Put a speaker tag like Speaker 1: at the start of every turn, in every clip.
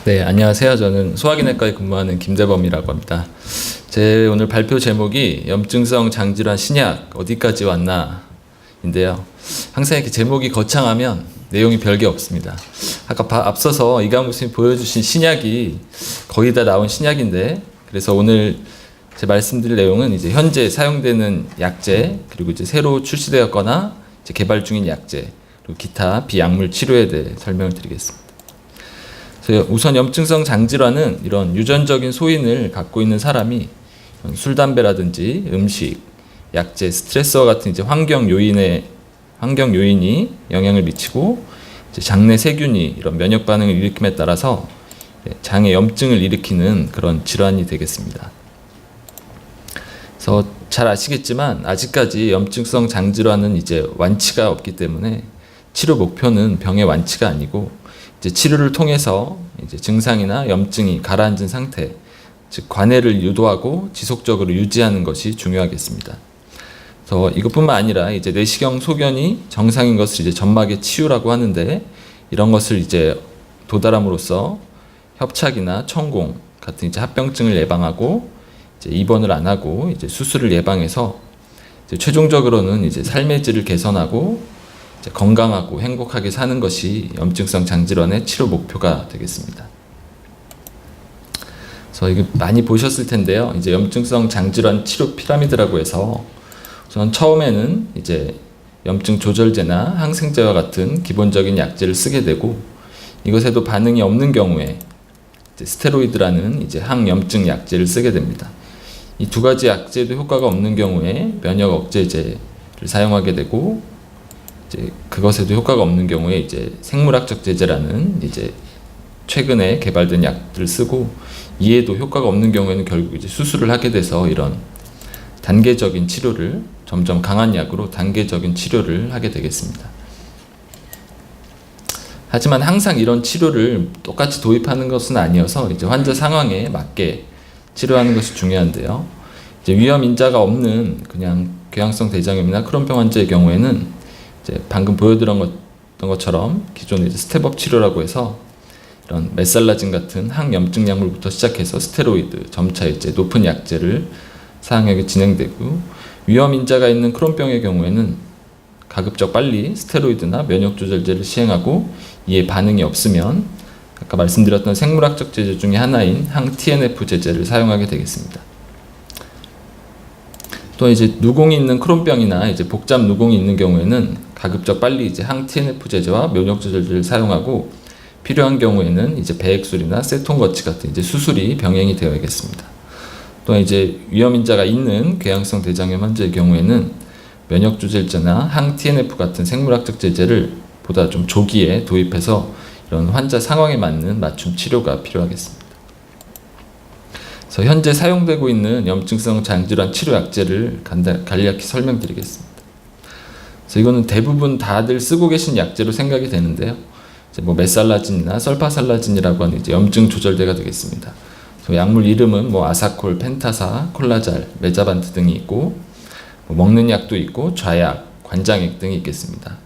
Speaker 1: 네, 안녕하세요. 저는 소화기내과에 근무하는 김대범이라고 합니다. 제 오늘 발표 제목이 염증성 장질환 신약 어디까지 왔나 인데요. 항상 이렇게 제목이 거창하면 내용이 별게 없습니다. 아까 앞서서 이강무 선생님이 보여주신 신약이 거의 다 나온 신약인데, 그래서 오늘 제 말씀드릴 내용은 이제 현재 사용되는 약제, 그리고 이제 새로 출시되었거나 이제 개발 중인 약제, 그리고 기타 비약물 치료에 대해 설명을 드리겠습니다. 우선 염증성 장질환은 이런 유전적인 소인을 갖고 있는 사람이 술, 담배라든지 음식, 약제, 스트레스와 같은 이제 환경 요인이 영향을 미치고 이제 장내 세균이 이런 면역 반응을 일으킴에 따라서 장에 염증을 일으키는 그런 질환이 되겠습니다. 그래서 잘 아시겠지만 아직까지 염증성 장질환은 이제 완치가 없기 때문에 치료 목표는 병의 완치가 아니고 이제 치료를 통해서 이제 증상이나 염증이 가라앉은 상태, 즉 관해를 유도하고 지속적으로 유지하는 것이 중요하겠습니다. 그래서 이것뿐만 아니라 이제 내시경 소견이 정상인 것을 이제 점막의 치유라고 하는데, 이런 것을 이제 도달함으로써 협착이나 천공 같은 이제 합병증을 예방하고 이제 입원을 안 하고 이제 수술을 예방해서 이제 최종적으로는 이제 삶의 질을 개선하고 건강하고 행복하게 사는 것이 염증성 장질환의 치료 목표가 되겠습니다. 그래서 이거 많이 보셨을 텐데요. 이제 염증성 장질환 치료 피라미드라고 해서 우선 처음에는 이제 염증 조절제나 항생제와 같은 기본적인 약제를 쓰게 되고, 이것에도 반응이 없는 경우에 이제 스테로이드라는 이제 항염증 약제를 쓰게 됩니다. 이 두 가지 약제도 효과가 없는 경우에 면역 억제제를 사용하게 되고, 이제 그것에도 효과가 없는 경우에 이제 생물학적 제제라는 이제 최근에 개발된 약들을 쓰고, 이에도 효과가 없는 경우에는 결국 이제 수술을 하게 돼서 이런 단계적인 치료를, 점점 강한 약으로 단계적인 치료를 하게 되겠습니다. 하지만 항상 이런 치료를 똑같이 도입하는 것은 아니어서 이제 환자 상황에 맞게 치료하는 것이 중요한데요. 이제 위험 인자가 없는 그냥 궤양성 대장염이나 크론병 환자의 경우에는 이제 방금 보여드렸던 것처럼 기존의 이제 스텝업 치료라고 해서 이런 메살라진 같은 항염증 약물부터 시작해서 스테로이드, 점차 이제 높은 약제를 사용하게 진행되고, 위험 인자가 있는 크론병의 경우에는 가급적 빨리 스테로이드나 면역 조절제를 시행하고 이에 반응이 없으면 아까 말씀드렸던 생물학적 제제 중에 하나인 항 TNF 제제를 사용하게 되겠습니다. 또 이제 누공이 있는 크론병이나 이제 복잡 누공이 있는 경우에는 가급적 빨리 이제 항 TNF 제제와 면역 조절제를 사용하고, 필요한 경우에는 이제 배액술이나 세톤거치 같은 이제 수술이 병행이 되어야겠습니다. 또 이제 위험 인자가 있는 궤양성 대장염 환자의 경우에는 면역 조절제나 항 TNF 같은 생물학적 제제를 보다 좀 조기에 도입해서 이런 환자 상황에 맞는 맞춤 치료가 필요하겠습니다. 그래서 현재 사용되고 있는 염증성 장질환 치료 약제를 간략히 설명드리겠습니다. 그래서 이거는 대부분 다들 쓰고 계신 약제로 생각이 되는데요. 이제 뭐 메살라진이나 설파살라진이라고 하는 이제 염증 조절제가 되겠습니다. 약물 이름은 뭐 아사콜, 펜타사, 콜라잘, 메자반트 등이 있고, 뭐 먹는 약도 있고, 좌약, 관장액 등이 있겠습니다.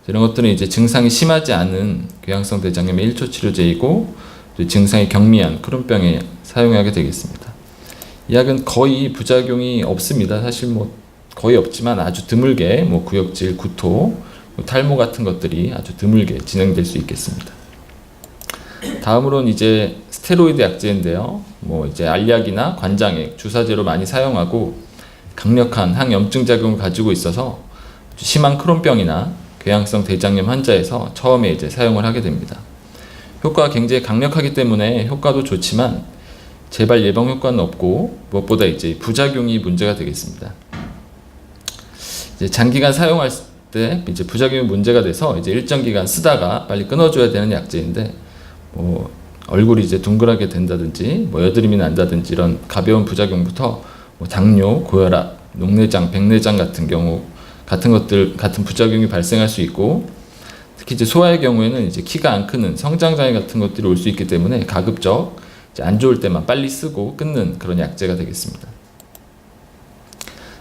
Speaker 1: 이런 것들은 이제 증상이 심하지 않은 궤양성 대장염의 1초 치료제이고, 증상이 경미한 크론병에 사용하게 되겠습니다. 이 약은 거의 부작용이 없습니다. 사실 뭐 거의 없지만 아주 드물게 뭐 구역질, 구토, 탈모 같은 것들이 아주 드물게 진행될 수 있겠습니다. 다음으로는 이제 스테로이드 약제인데요. 뭐 이제 알약이나 관장액, 주사제로 많이 사용하고 강력한 항염증 작용을 가지고 있어서 심한 크론병이나 궤양성 대장염 환자에서 처음에 이제 사용을 하게 됩니다. 효과가 굉장히 강력하기 때문에 효과도 좋지만 재발 예방 효과는 없고, 무엇보다 이제 부작용이 문제가 되겠습니다. 이제 장기간 사용할 때 이제 부작용이 문제가 돼서 이제 일정 기간 쓰다가 빨리 끊어줘야 되는 약제인데, 뭐 얼굴이 이제 둥그랗게 된다든지, 뭐 여드름이 난다든지 이런 가벼운 부작용부터 뭐 당뇨, 고혈압, 녹내장, 백내장 같은 부작용이 발생할 수 있고, 특히 이제 소아의 경우에는 이제 키가 안 크는 성장장애 같은 것들이 올 수 있기 때문에 가급적 이제 안 좋을 때만 빨리 쓰고 끊는 그런 약제가 되겠습니다.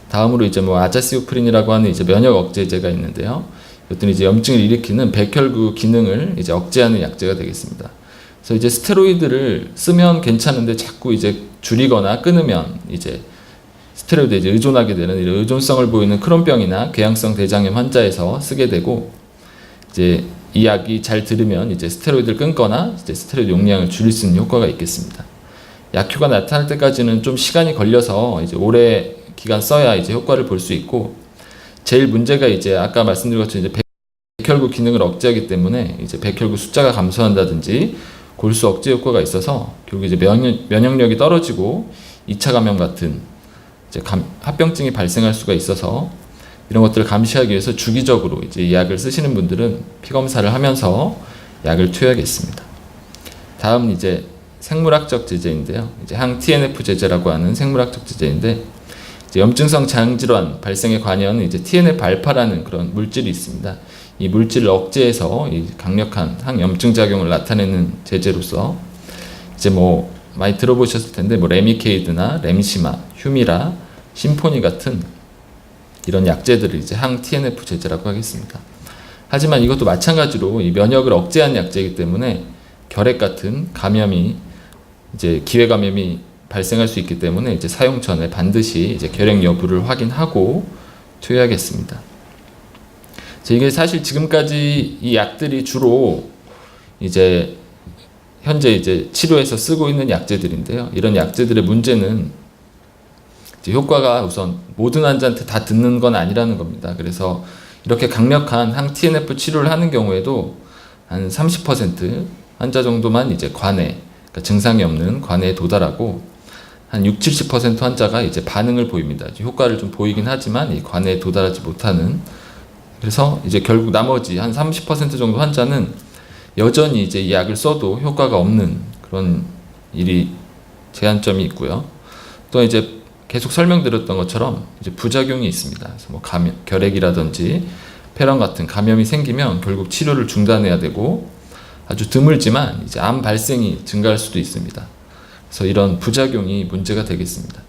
Speaker 1: 다음으로 이제 뭐 아자시오프린이라고 하는 이제 면역 억제제가 있는데요. 이것들은 이제 염증을 일으키는 백혈구 기능을 이제 억제하는 약제가 되겠습니다. 그래서 이제 스테로이드를 쓰면 괜찮은데 자꾸 이제 줄이거나 끊으면 이제 스테로이드에 이제 의존하게 되는 이런 의존성을 보이는 크론병이나 궤양성 대장염 환자에서 쓰게 되고, 이제 이 약이 잘 들으면 이제 스테로이드를 끊거나 이제 스테로이드 용량을 줄일 수 있는 효과가 있겠습니다. 약효가 나타날 때까지는 좀 시간이 걸려서 이제 오래 기간 써야 이제 효과를 볼 수 있고, 제일 문제가 이제 아까 말씀드린 것처럼 이제 백혈구 기능을 억제하기 때문에 이제 백혈구 숫자가 감소한다든지 골수 억제 효과가 있어서 결국 이제 면역력이 떨어지고 2차 감염 같은 이제 합병증이 발생할 수가 있어서, 이런 것들을 감시하기 위해서 주기적으로 이제 이 약을 쓰시는 분들은 피 검사를 하면서 약을 투여하겠습니다. 다음 이제 생물학적 제제인데요. 이제 항 TNF 제제라고 하는 생물학적 제제인데, 이제 염증성 장질환 발생에 관여하는 이제 TNF 알파라는 그런 물질이 있습니다. 이 물질을 억제해서 이 강력한 항염증 작용을 나타내는 제제로서 이제 뭐 많이 들어보셨을 텐데, 뭐 레미케이드나 렘시마, 휴미라, 심포니 같은 이런 약제들을 이제 항 TNF 제제라고 하겠습니다. 하지만 이것도 마찬가지로 이 면역을 억제하는 약제이기 때문에 결핵 같은 감염이 이제 기회 감염이 발생할 수 있기 때문에 이제 사용 전에 반드시 이제 결핵 여부를 확인하고 투여하겠습니다. 이게 사실 지금까지 이 약들이 주로 이제 현재 이제 치료에서 쓰고 있는 약제들인데요. 이런 약제들의 문제는 이제 효과가 우선 모든 환자한테 다 듣는 건 아니라는 겁니다. 그래서 이렇게 강력한 항 TNF 치료를 하는 경우에도 한 30% 환자 정도만 이제 관해, 그러니까 증상이 없는 관해에 도달하고, 한 60-70% 환자가 이제 반응을 보입니다. 효과를 좀 보이긴 하지만 이 관해에 도달하지 못하는, 그래서 이제 결국 나머지 한 30% 정도 환자는 여전히 이제 이 약을 써도 효과가 없는 그런 일이 제한점이 있고요. 또 이제 계속 설명드렸던 것처럼 이제 부작용이 있습니다. 그래서 뭐 결핵이라든지 폐렴 같은 감염이 생기면 결국 치료를 중단해야 되고, 아주 드물지만 이제 암 발생이 증가할 수도 있습니다. 그래서 이런 부작용이 문제가 되겠습니다.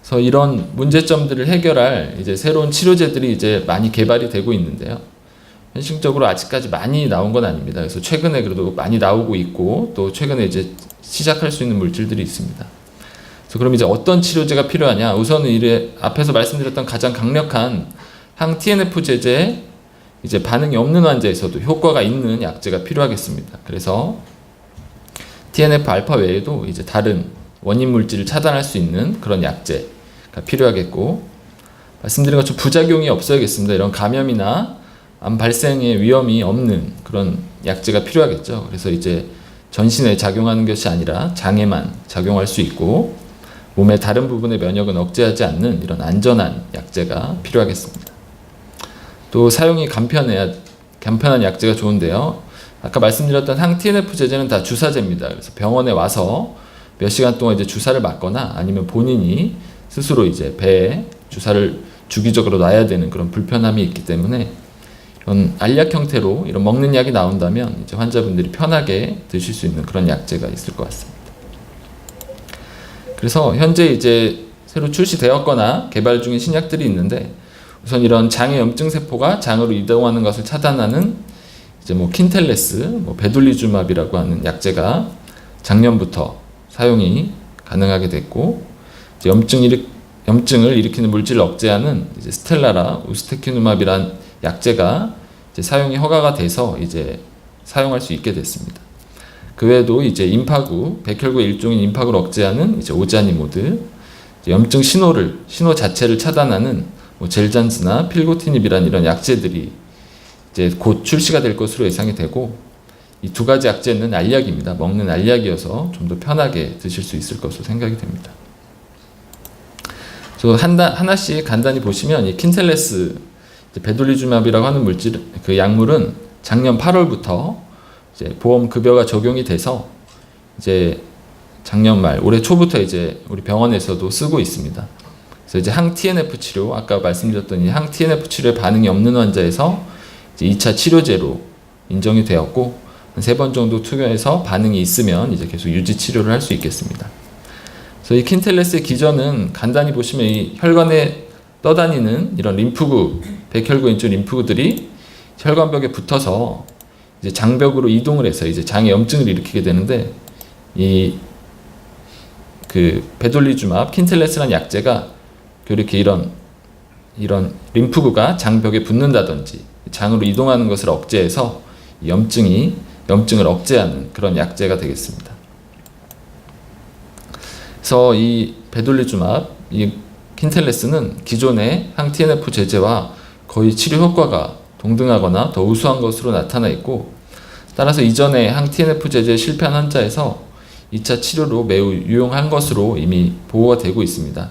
Speaker 1: 그래서 이런 문제점들을 해결할 이제 새로운 치료제들이 이제 많이 개발이 되고 있는데요. 현실적으로 아직까지 많이 나온 건 아닙니다. 그래서 최근에 그래도 많이 나오고 있고, 또 최근에 이제 시작할 수 있는 물질들이 있습니다. 그래서 그럼 이제 어떤 치료제가 필요하냐? 우선은 이래 앞에서 말씀드렸던 가장 강력한 항 TNF 제제에 이제 반응이 없는 환자에서도 효과가 있는 약제가 필요하겠습니다. 그래서 TNF 알파 외에도 이제 다른 원인 물질을 차단할 수 있는 그런 약제가 필요하겠고, 말씀드린 것처럼 부작용이 없어야겠습니다. 이런 감염이나 암 발생의 위험이 없는 그런 약제가 필요하겠죠. 그래서 이제 전신에 작용하는 것이 아니라 장에만 작용할 수 있고, 몸의 다른 부분의 면역은 억제하지 않는 이런 안전한 약제가 필요하겠습니다. 또 사용이 간편한 약제가 좋은데요. 아까 말씀드렸던 항 TNF 제제는 다 주사제입니다. 그래서 병원에 와서 몇 시간 동안 이제 주사를 맞거나 아니면 본인이 스스로 이제 배에 주사를 주기적으로 놔야 되는 그런 불편함이 있기 때문에, 이런 알약 형태로 이런 먹는 약이 나온다면 이제 환자분들이 편하게 드실 수 있는 그런 약제가 있을 것 같습니다. 그래서 현재 이제 새로 출시되었거나 개발 중인 신약들이 있는데, 우선 이런 장의 염증 세포가 장으로 이동하는 것을 차단하는 이제 뭐 킨텔레스, 뭐 베둘리주맙이라고 하는 약제가 작년부터 사용이 가능하게 됐고, 이제 염증을 일으키는 물질을 억제하는 이제 스텔라라 우스테키누맙이란 약제가 이제 사용이 허가가 돼서 이제 사용할 수 있게 됐습니다. 그 외에도 이제 임파구, 백혈구의 일종인 임파구를 억제하는 이제 오자니모드, 염증 신호 자체를 차단하는 뭐 젤잔스나 필고티닙이란 이런 약제들이 이제 곧 출시가 될 것으로 예상이 되고, 이 두 가지 약제는 알약입니다. 먹는 알약이어서 좀 더 편하게 드실 수 있을 것으로 생각이 됩니다. 하나씩 간단히 보시면, 이 킨텔레스 베둘리주맙이라고 하는 물질, 그 약물은 작년 8월부터 이제 보험 급여가 적용이 돼서 이제 작년 말, 올해 초부터 이제 우리 병원에서도 쓰고 있습니다. 그래서 이제 항 TNF 치료, 아까 말씀드렸던 이 항 TNF 치료에 반응이 없는 환자에서 이제 2차 치료제로 인정이 되었고, 한 3번 정도 투여해서 반응이 있으면 이제 계속 유지 치료를 할 수 있겠습니다. 그래서 이 킨텔레스의 기전은 간단히 보시면 이 혈관에 떠다니는 이런 림프구, 백혈구 인조 림프구들이 혈관벽에 붙어서 이제 장벽으로 이동을 해서 이제 장의 염증을 일으키게 되는데, 이 그 베돌리주맙, 킨텔레스라는 약제가 이렇게 이런 림프구가 장벽에 붙는다든지 장으로 이동하는 것을 억제해서 염증을 억제하는 그런 약제가 되겠습니다. 그래서 이 베돌리주맙, 이 킨텔레스는 기존의 항-TNF 제제와 거의 치료 효과가 동등하거나 더 우수한 것으로 나타나 있고, 따라서 이전에 항-TNF 제제에 실패한 환자에서 2차 치료로 매우 유용한 것으로 이미 보고가 되고 있습니다.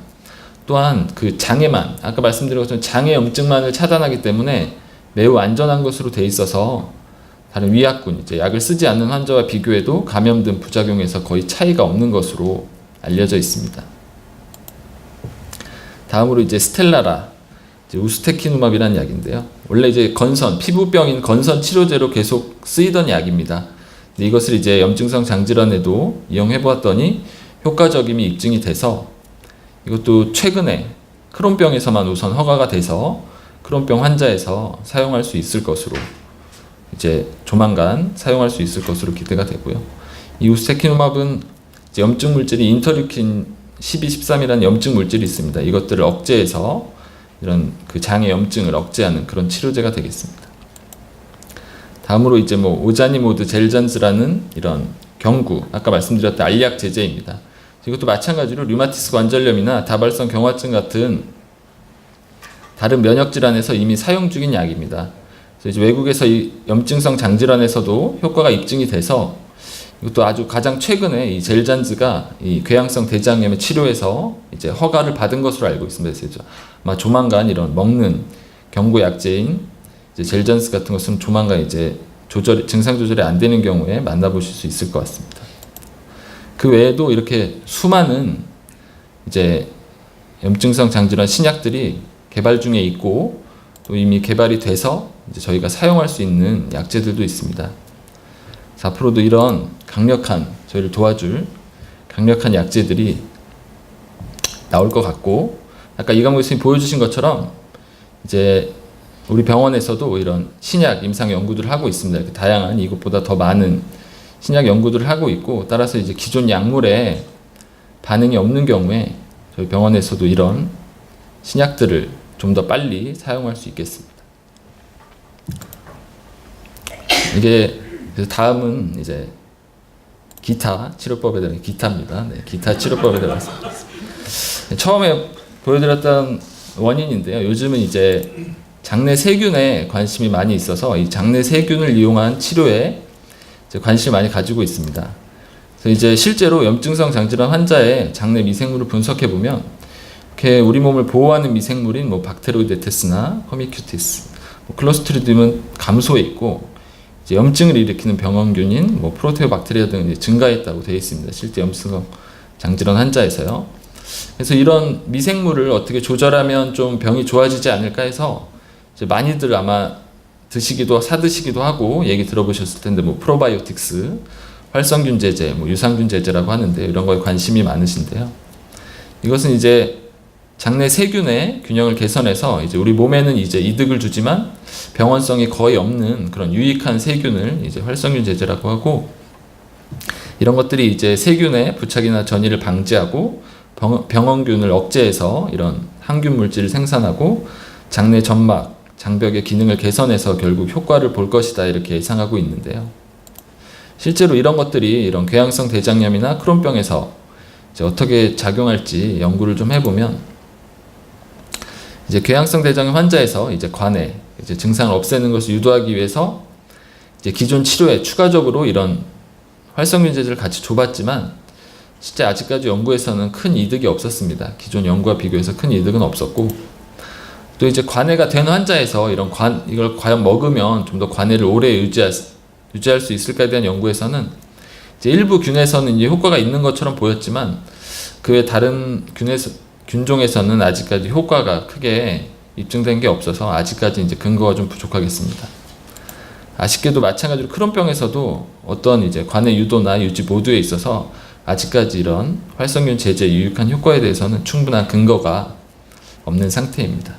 Speaker 1: 또한 그 장애만, 아까 말씀드린 것처럼 장애 염증만을 차단하기 때문에 매우 안전한 것으로 돼 있어서 다른 위약군, 이제 약을 쓰지 않는 환자와 비교해도 감염 등 부작용에서 거의 차이가 없는 것으로 알려져 있습니다. 다음으로 이제 스텔라라, 이제 우스테키누맙이라는 약인데요. 원래 이제 피부병인 건선 치료제로 계속 쓰이던 약입니다. 근데 이것을 이제 염증성 장질환에도 이용해 보았더니 효과적임이 입증이 돼서 이것도 최근에 크론병에서만 우선 허가가 돼서 크론병 환자에서 사용할 수 있을 것으로, 이제 조만간 사용할 수 있을 것으로 기대가 되고요. 이 우스테키누맙은 이제 염증 물질이 인터류킨 12, 13이라는 염증 물질이 있습니다. 이것들을 억제해서 이런 그 장의 염증을 억제하는 그런 치료제가 되겠습니다. 다음으로 이제 오자니모드 젤잔즈라는 이런 경구, 아까 말씀드렸던 알약 제제입니다. 이것도 마찬가지로 류마티스 관절염이나 다발성 경화증 같은 다른 면역 질환에서 이미 사용 중인 약입니다. 그래서 이제 외국에서 이 염증성 장질환에서도 효과가 입증이 돼서 이것도 아주 가장 최근에 이 젤잔즈가 이 궤양성 대장염의 치료에서 이제 허가를 받은 것으로 알고 있습니다. 그래서 아마 조만간 이런 먹는 경구 약제인 이제 젤잔스 같은 것은 조만간 이제 증상 조절이 안 되는 경우에 만나보실 수 있을 것 같습니다. 그 외에도 이렇게 수많은 이제 염증성 장질환 신약들이 개발 중에 있고 또 이미 개발이 돼서 이제 저희가 사용할 수 있는 약제들도 있습니다. 앞으로도 이런 저희를 도와줄 강력한 약제들이 나올 것 같고, 아까 이강모 교수님 보여주신 것처럼 이제 우리 병원에서도 이런 신약 임상 연구들을 하고 있습니다. 이렇게 다양한 이것보다 더 많은 신약 연구들을 하고 있고, 따라서 이제 기존 약물에 반응이 없는 경우에 저희 병원에서도 이런 신약들을 좀 더 빨리 사용할 수 있겠습니다. 이게 그래서 다음은 이제 기타 치료법에 대한 기타입니다. 네, 기타 치료법에 대해서 처음에 보여드렸던 원인인데요. 요즘은 이제 장내 세균에 관심이 많이 있어서 이 장내 세균을 이용한 치료에 이제 관심을 많이 가지고 있습니다. 그래서 이제 실제로 염증성 장질환 환자의 장내 미생물을 분석해 보면 이렇게 우리 몸을 보호하는 미생물인 박테로이데테스나 허미큐티스, 클로스트리디움은 감소해 있고, 이제 염증을 일으키는 병원균인 프로테오박테리아 등이 증가했다고 되어 있습니다. 실제 염증성 장질환 환자에서요. 그래서 이런 미생물을 어떻게 조절하면 좀 병이 좋아지지 않을까 해서 이제 많이들 아마 사드시기도 하고 얘기 들어보셨을 텐데 프로바이오틱스, 활성균 제제, 유산균 제제라고 하는데 이런 거에 관심이 많으신데요. 이것은 이제 장내 세균의 균형을 개선해서 이제 우리 몸에는 이제 이득을 주지만 병원성이 거의 없는 그런 유익한 세균을 이제 활성균 제제라고 하고, 이런 것들이 이제 세균의 부착이나 전이를 방지하고 병원균을 억제해서 이런 항균 물질을 생산하고 장내 점막, 장벽의 기능을 개선해서 결국 효과를 볼 것이다, 이렇게 예상하고 있는데요. 실제로 이런 것들이 이런 궤양성 대장염이나 크론병에서 이제 어떻게 작용할지 연구를 좀 해보면, 이제 궤양성 대장염 환자에서 이제 관해 이제 증상을 없애는 것을 유도하기 위해서 이제 기존 치료에 추가적으로 이런 활성균 제제를 같이 줘봤지만 실제 아직까지 연구에서는 큰 이득이 없었습니다. 기존 연구와 비교해서 큰 이득은 없었고, 또 이제 관해가 된 환자에서 이걸 과연 먹으면 좀 더 관해를 오래 유지할 수 있을까에 대한 연구에서는 이제 일부 균에서는 이제 효과가 있는 것처럼 보였지만 그 외 다른 균종에서는 아직까지 효과가 크게 입증된 게 없어서 아직까지 이제 근거가 좀 부족하겠습니다. 아쉽게도 마찬가지로 크론병에서도 어떤 이제 관해 유도나 유지 모두에 있어서 아직까지 이런 활성균 제제의 유익한 효과에 대해서는 충분한 근거가 없는 상태입니다.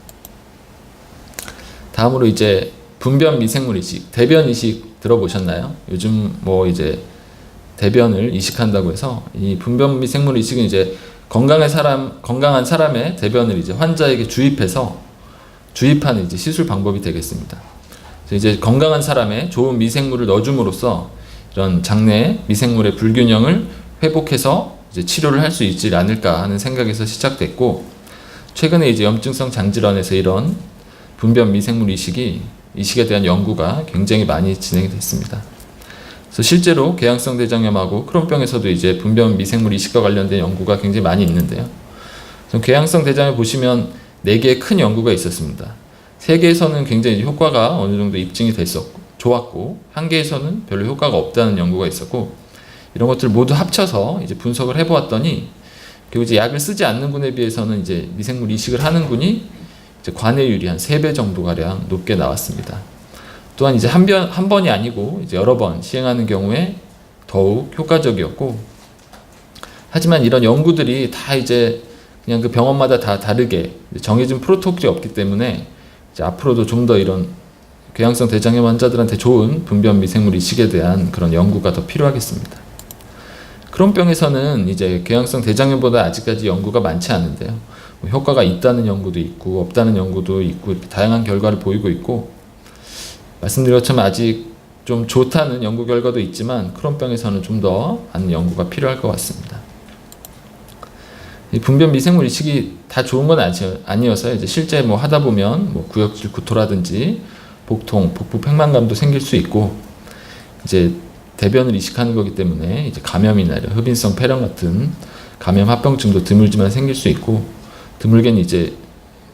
Speaker 1: 다음으로 이제 분변 미생물 이식, 대변 이식 들어보셨나요? 요즘 뭐 이제 대변을 이식한다고 해서 이 분변 미생물 이식은 이제 건강한 사람의 대변을 이제 환자에게 주입하는 이제 시술 방법이 되겠습니다. 그래서 이제 건강한 사람의 좋은 미생물을 넣어줌으로써 이런 장내 미생물의 불균형을 회복해서 이제 치료를 할 수 있지 않을까 하는 생각에서 시작됐고, 최근에 이제 염증성 장질환에서 이런 분변 미생물 이식에 대한 연구가 굉장히 많이 진행이 됐습니다. 그래서 실제로 궤양성 대장염하고 크론병에서도 이제 분변 미생물 이식과 관련된 연구가 굉장히 많이 있는데요. 궤양성 대장염 보시면 4개의 큰 연구가 있었습니다. 3개에서는 굉장히 효과가 어느 정도 입증이 됐었고 좋았고, 1개에서는 별로 효과가 없다는 연구가 있었고, 이런 것들 모두 합쳐서 이제 분석을 해보았더니, 그리고 이제 약을 쓰지 않는 군에 비해서는 이제 미생물 이식을 하는 군이 이제 관해율이 한 3배 정도 가량 높게 나왔습니다. 또한 이제 한 번이 아니고 이제 여러 번 시행하는 경우에 더욱 효과적이었고, 하지만 이런 연구들이 다 이제 그냥 그 병원마다 다 다르게 정해진 프로토콜이 없기 때문에 이제 앞으로도 좀 더 이런 궤양성 대장염 환자들한테 좋은 분변 미생물 이식에 대한 그런 연구가 더 필요하겠습니다. 크론병에서는 이제 궤양성 대장염보다 아직까지 연구가 많지 않은데요. 효과가 있다는 연구도 있고 없다는 연구도 있고 이렇게 다양한 결과를 보이고 있고, 말씀드린 것처럼 아직 좀 좋다는 연구 결과도 있지만 크론병에서는 좀 더 많은 연구가 필요할 것 같습니다. 이 분변 미생물 이식이 다 좋은 건 아니어서 이제 실제 뭐 하다 보면 뭐 구역질 구토라든지 복통, 복부 팽만감도 생길 수 있고, 이제 대변을 이식하는 거기 때문에 이제 감염이나 흡인성 폐렴 같은 감염 합병증도 드물지만 생길 수 있고, 드물게는 이제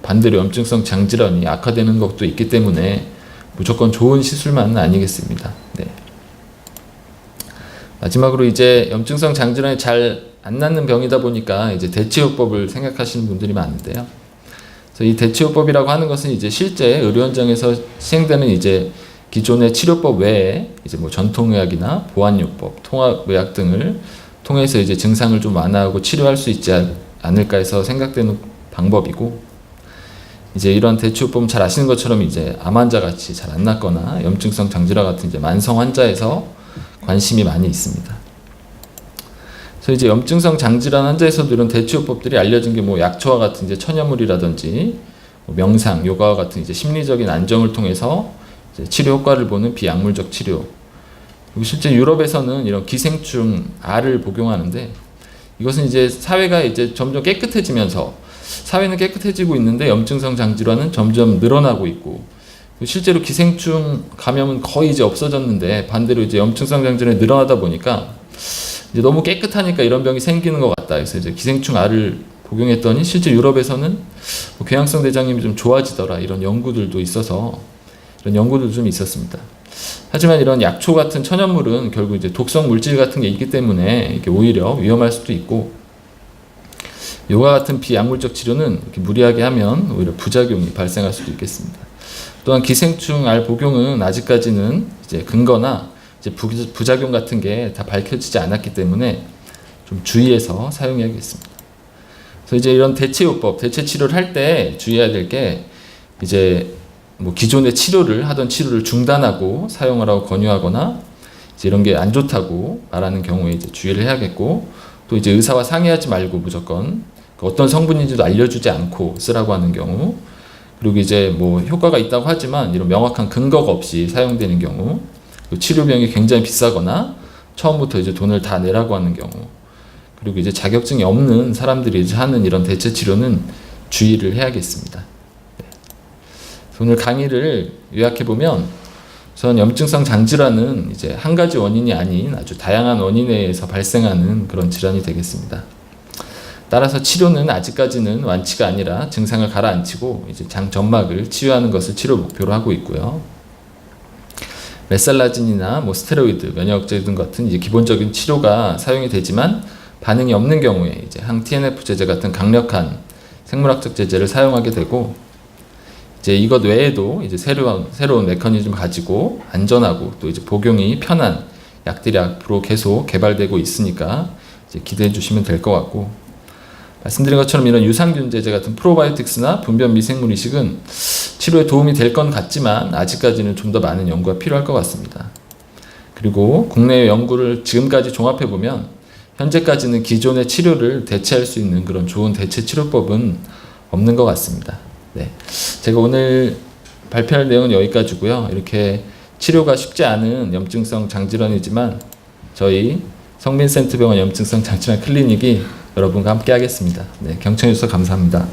Speaker 1: 반대로 염증성 장질환이 악화되는 것도 있기 때문에 무조건 좋은 시술만은 아니겠습니다. 네. 마지막으로 이제 염증성 장질환이 잘 안 낫는 병이다 보니까 이제 대체요법을 생각하시는 분들이 많은데요. 그래서 이 대체요법이라고 하는 것은 이제 실제 의료 현장에서 시행되는 이제 기존의 치료법 외에 이제 뭐 전통의학이나 보완요법, 통합의학 등을 통해서 이제 증상을 좀 완화하고 치료할 수 있지 않을까 해서 생각되는 방법이고, 이제 이런 대체요법은 잘 아시는 것처럼 이제 암 환자 같이 잘 안 낫거나 염증성 장질환 같은 이제 만성 환자에서 관심이 많이 있습니다. 그래서 이제 염증성 장질환 환자에서도 이런 대체요법들이 알려진 게 뭐 약초와 같은 이제 천연물이라든지 뭐 명상, 요가와 같은 이제 심리적인 안정을 통해서 이제 치료 효과를 보는 비약물적 치료. 그리고 실제 유럽에서는 이런 기생충 R을 복용하는데, 이것은 이제 사회가 이제 점점 깨끗해지면서 사회는 깨끗해지고 있는데 염증성 장질환은 점점 늘어나고 있고, 실제로 기생충 감염은 거의 이제 없어졌는데 반대로 이제 염증성 장질환이 늘어나다 보니까 이제 너무 깨끗하니까 이런 병이 생기는 것 같다. 그래서 이제 기생충 R을 복용했더니 실제 유럽에서는 뭐 궤양성 대장염이 좀 좋아지더라, 이런 연구들도 있어서 이런 연구들도 좀 있었습니다. 하지만 이런 약초 같은 천연물은 결국 이제 독성 물질 같은 게 있기 때문에 이게 오히려 위험할 수도 있고, 요가 같은 비약물적 치료는 이렇게 무리하게 하면 오히려 부작용이 발생할 수도 있겠습니다. 또한 기생충 R 복용은 아직까지는 이제 근거나 이제 부작용 같은 게 다 밝혀지지 않았기 때문에 좀 주의해서 사용해야겠습니다. 그래서 이제 이런 대체요법, 대체 치료를 할 때 주의해야 될 게, 이제 뭐 기존의 하던 치료를 중단하고 사용하라고 권유하거나 이제 이런 게 안 좋다고 말하는 경우에 이제 주의를 해야겠고, 또 이제 의사와 상의하지 말고 무조건 어떤 성분인지도 알려주지 않고 쓰라고 하는 경우, 그리고 이제 뭐 효과가 있다고 하지만 이런 명확한 근거가 없이 사용되는 경우, 치료비용이 굉장히 비싸거나 처음부터 이제 돈을 다 내라고 하는 경우, 그리고 이제 자격증이 없는 사람들이 이제 하는 이런 대체 치료는 주의를 해야겠습니다. 네. 오늘 강의를 요약해 보면, 우선 염증성 장질환은 이제 한 가지 원인이 아닌 아주 다양한 원인에 의해서 발생하는 그런 질환이 되겠습니다. 따라서 치료는 아직까지는 완치가 아니라 증상을 가라앉히고 이제 장 점막을 치유하는 것을 치료 목표로 하고 있고요. 메살라진이나 뭐 스테로이드, 면역 억제 등 같은 이제 기본적인 치료가 사용이 되지만 반응이 없는 경우에 이제 항 TNF 제제 같은 강력한 생물학적 제제를 사용하게 되고, 이제 이것 외에도 이제 새로운 메커니즘을 가지고 안전하고 또 이제 복용이 편한 약들이 앞으로 계속 개발되고 있으니까 이제 기대해 주시면 될 것 같고, 말씀드린 것처럼 이런 유산균 제제 같은 프로바이오틱스나 분변 미생물 이식은 치료에 도움이 될 건 같지만 아직까지는 좀 더 많은 연구가 필요할 것 같습니다. 그리고 국내 연구를 지금까지 종합해 보면 현재까지는 기존의 치료를 대체할 수 있는 그런 좋은 대체 치료법은 없는 것 같습니다. 네, 제가 오늘 발표할 내용은 여기까지고요. 이렇게 치료가 쉽지 않은 염증성 장질환이지만 저희 성민센터병원 염증성 장질환 클리닉이 여러분과 함께 하겠습니다. 네, 경청해 주셔서 감사합니다.